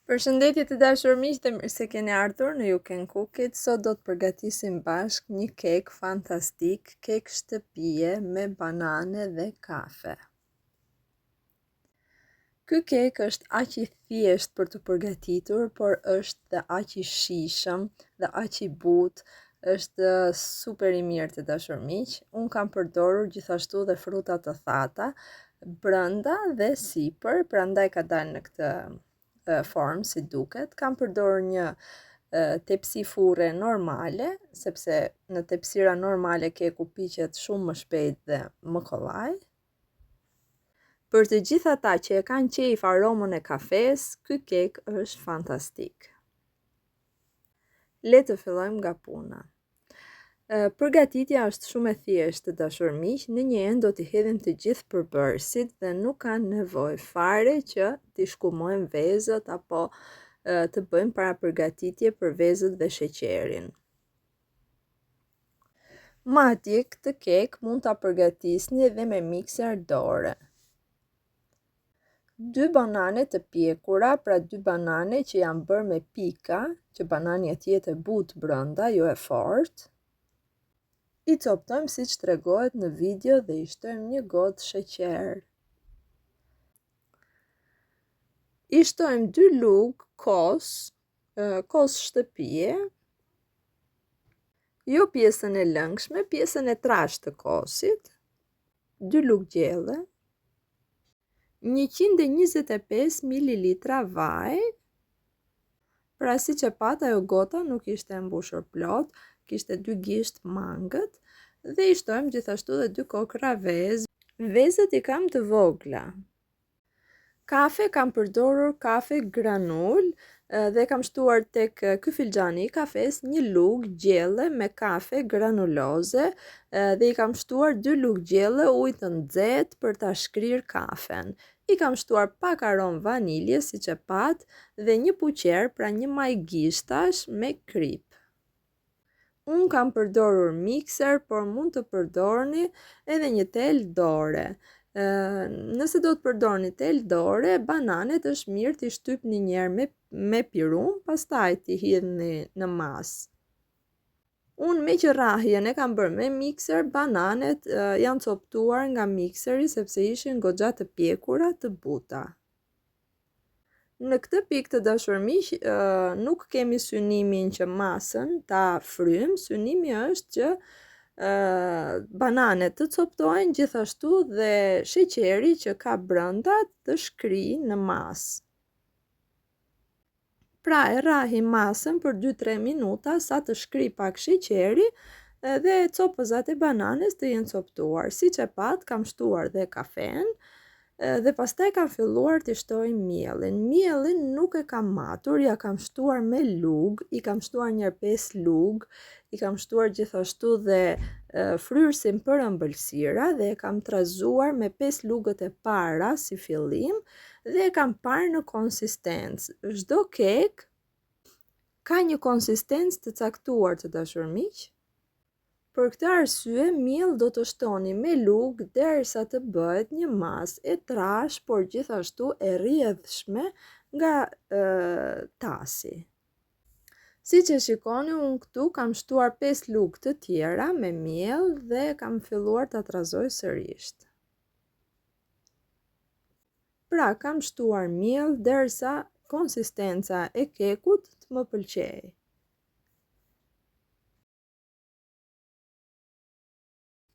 Përshëndetje të dashur miq dhe mirë se keni ardhur në You Can Cook It. Sot do të përgatisim bashkë një kek fantastik, kek shtëpie me banane dhe kafe. Ky kek është aq i thjesht për të përgatitur, por është dhe aq i shijshëm dhe aq i butë. Është super i mirë të dashur miq. Unë kam përdorur gjithashtu dhe fruta të thata brenda dhe sipër, prandaj ka dalë në këtë formë si duket. Kam përdorur një tepsi furre normale, sepse në tepsira normale keku piqet shumë më shpejt dhe më kollaj. Për të gjithë ata që e kanë qejf aromën e kafes, ky kek është fantastik. Le të fillojmë nga puna. Përgatitja është shumë e thjeshtë të dashur miq, në një enë do t'i hedhim të gjithë përbërësit dhe nuk ka nevojë fare që t'i shkumojmë vezët apo të bëjmë para përgatitje për vezët dhe sheqerin. Madje këtë kek mund ta përgatisni edhe me mikser dore. 2 banane të pjekura, pra 2 banane që janë bërë me pika, që banania tjetë e butë brenda, jo e fortë. I coptojmë si që tregohet në video dhe i shtojmë një gotë sheqer. I shtojmë 2 lugë kos shtëpie, jo pjesën e lëngshme, pjesën e trashtë të kosit, 2 lugë gjelle, 125 ml vaj, pra si që pat ajo gota nuk ishte e mbushur plot, kishte 2 gisht mangët, dhe i shtojmë gjithashtu dhe 2 kokra vezë. Vezët i kam të vogla. Kafe kam përdorur kafe granul dhe kam shtuar tek ky filxhani i kafes 1 lugë gjelle me kafe granuloze dhe i kam shtuar 2 lugë gjelle ujë të nxehtë për ta shkrirë kafen. I kam shtuar pak aromë vanilje siç e pat dhe 1 puqer, pra 1 maj gishtash me krip. Unë kam përdorur mikser, por mund të përdorni edhe një tel dore. Nëse do të përdorni tel dore, bananet është mirë t'i shtypni një herë me pirum, pastaj t'i hidhni në masë. Unë me që rrahjen e kam bërë me mikser, bananet janë coptuar nga mikseri sepse ishin goxha të pjekura të buta. Në këtë pikë të dashur miq, nuk kemi synimin që masën ta frym, synimi është që bananet të coptohen, gjithashtu dhe sheqeri që ka brenda të shkrijë në masë. Pra e rrahim masën për 2-3 minuta sa të shkrijë pak sheqeri dhe copëzat e bananes të jenë coptuar. Siç e pat, kam shtuar dhe kafen dhe pastaj kam filluar t'i shtoj miellin. Miellin nuk e kam matur, ja kam shtuar me lugë, i kam shtuar një 5 lugë, i kam shtuar gjithashtu dhe fryrësin për ëmbëlsira dhe e kam trazuar me 5 lugët e para si fillim dhe e kam parë në konsistencë. Çdo kek ka një konsistencë të caktuar të dashur miq. Për këtë arsye, miell do të shtoni me lugë derisa të bëhet një masë e trashë, por gjithashtu e rrjedhshme nga tasi. Siç e shikoni, unë këtu kam shtuar 5 lugë të tjera me miell dhe kam filluar ta trazoj sërish. Pra, kam shtuar miell derisa konsistenca e kekut të më pëlqejë.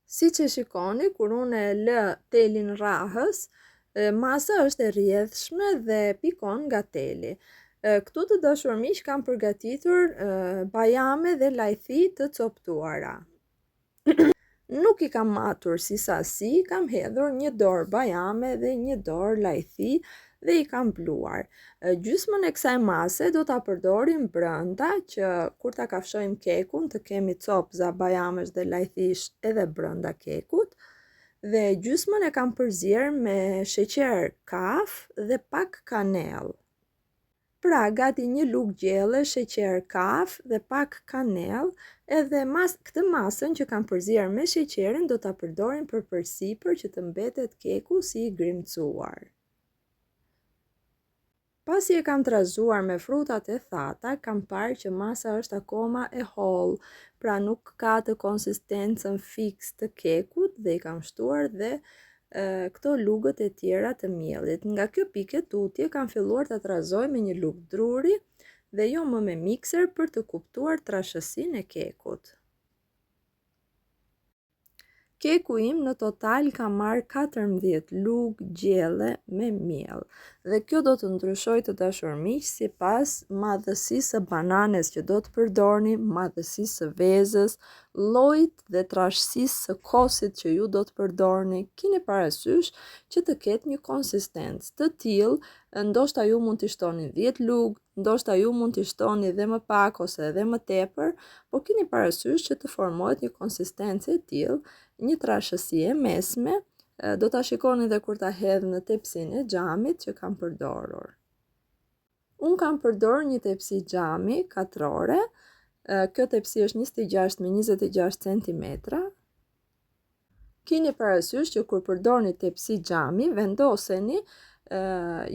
Si që shikoni, kur unë e lë telin rrahës, masa është e rrjedhshme dhe pikon nga teli. Këtu të dashur miq kam përgatitur bajame dhe lajthi të coptuara. Nuk i kam matur si sasi, kam hedhur 1 dorë bajame dhe 1 dorë lajthi dhe i kam bluar. Gjysmën e kësaj mase do ta përdorim brenda që kur ta kafshojmë kekun të kemi copza bajamesh dhe lajthish edhe brenda kekut dhe gjysmën e kam përzier me sheqer kaf dhe pak kanellë. Pra, gati 1 lugë gjelle, sheqer kaf dhe pak kanellë, edhe këtë masën që kam përzier me sheqerin do ta përdorim për përsipër që të mbetet keku si i grimcuar. Pasi e kam trazuar me frutat e thata, kam parë që masa është akoma e hollë, pra nuk ka të konsistencën fiks të kekut dhe i kam shtuar dhe këto lugët e tjera të miellit. Nga kjo pikë tutje kam filluar të trazoj me një lugë druri dhe jo më me mikser për të kuptuar trashësinë e kekut. Keku im në total ka marrë 14 lugë gjelle me miell dhe kjo do të ndryshoj të dashur miq sipas madhësisë së bananes që do të përdorni, madhësisë së vezës, llojit dhe trashësisë së kosit që ju do të përdorni. Keni parasysh që të ketë një konsistencë të tillë, ndoshta ju mund t'i shtoni 10 lugë, ndoshta ju mund t'i shtoni dhe më pak ose edhe më tepër, por keni parasysh që të formohet një konsistencë e tillë, një trashësi e mesme, do ta shikoni dhe kur ta hedh në tepsinë e xhamit që kam përdorur. Unë kam përdorur një tepsi xhami katrore, kjo tepsi është 26 me 26 cm. Keni parasysh që kur përdorni tepsi xhami, vendoseni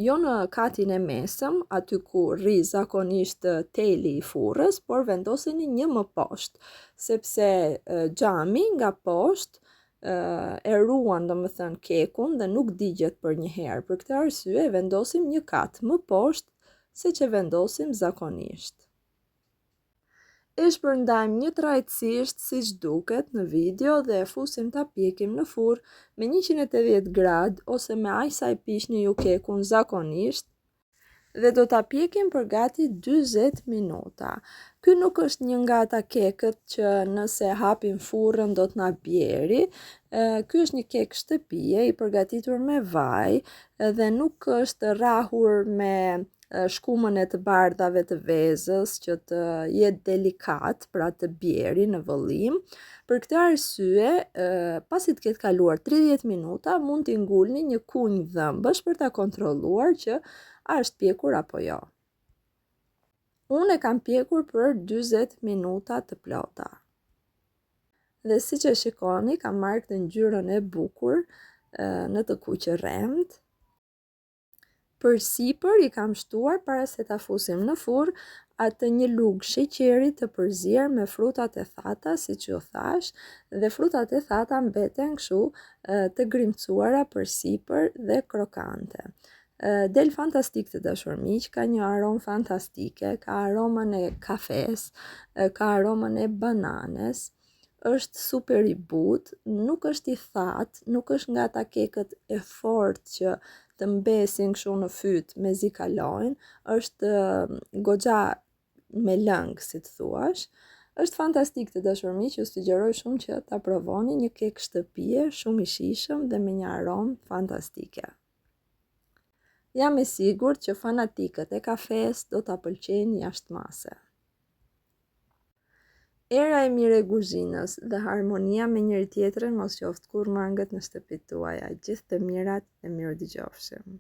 jo në katin e mesëm, aty ku rri zakonisht teli i furrës, por vendoseni një më poshtë, sepse xhami nga poshtë e ruan domethënë kekun dhe nuk digjet për një herë. Për këtë arsye vendosim një kat më poshtë se që vendosim zakonisht. E shpërndajmë një trajtësisht siç duket në video dhe e fusim ta pjekim në furrë me 180 gradë ose me aq sa i piqni ju kekun zakonisht dhe do ta pjekim për gati 40 minuta. Ky nuk është një nga ata kekët që nëse hapim furrën do të na bjeri. Ky është një kek shtëpie i përgatitur me vaj dhe nuk është rrahur me shkumën e të bardhave të vezës që të jetë delikat, pra të bjeri në vëllim. Për këtë arsye, pasi të ketë kaluar 30 minuta, mund t'i ngulni një kunj dhëmbësh për ta kontrolluar që a është pjekur apo jo. Unë e kam pjekur për 40 minuta të plota. Dhe si që shikoni, kam marrë këtë ngjyrën e bukur në të kuqe rremtë. Për sipër i kam shtuar para se ta fusim në furrë atë një lugë sheqeri të përzier me frutat e thata, siç ju thash, dhe frutat e thata mbeten kështu të grimcuara për sipër dhe krokante. Del fantastik të dashur miq, ka një aromë fantastike, ka aromën e kafes, ka aromën e bananes, është super i butë, nuk është i thatë, nuk është nga ata kekët e fortë që të mbesin kështu në fyt mezi kalojnë, është goxha me lëng, si të thuash. Është fantastik të dashur miq, ju sugjeroj shumë që ta provoni, një kek shtëpie, shumë i shijshëm dhe me një aromë fantastike. Jam e sigurt që fanatikët e kafes do ta pëlqejnë jashtëmase. Era e mirë e kuzhinës dhe harmonia me njëri tjetrin mos qoftë kurrë mangët në shtëpitë tuaja. Gjithë të mirat e mirë dëgjofshim.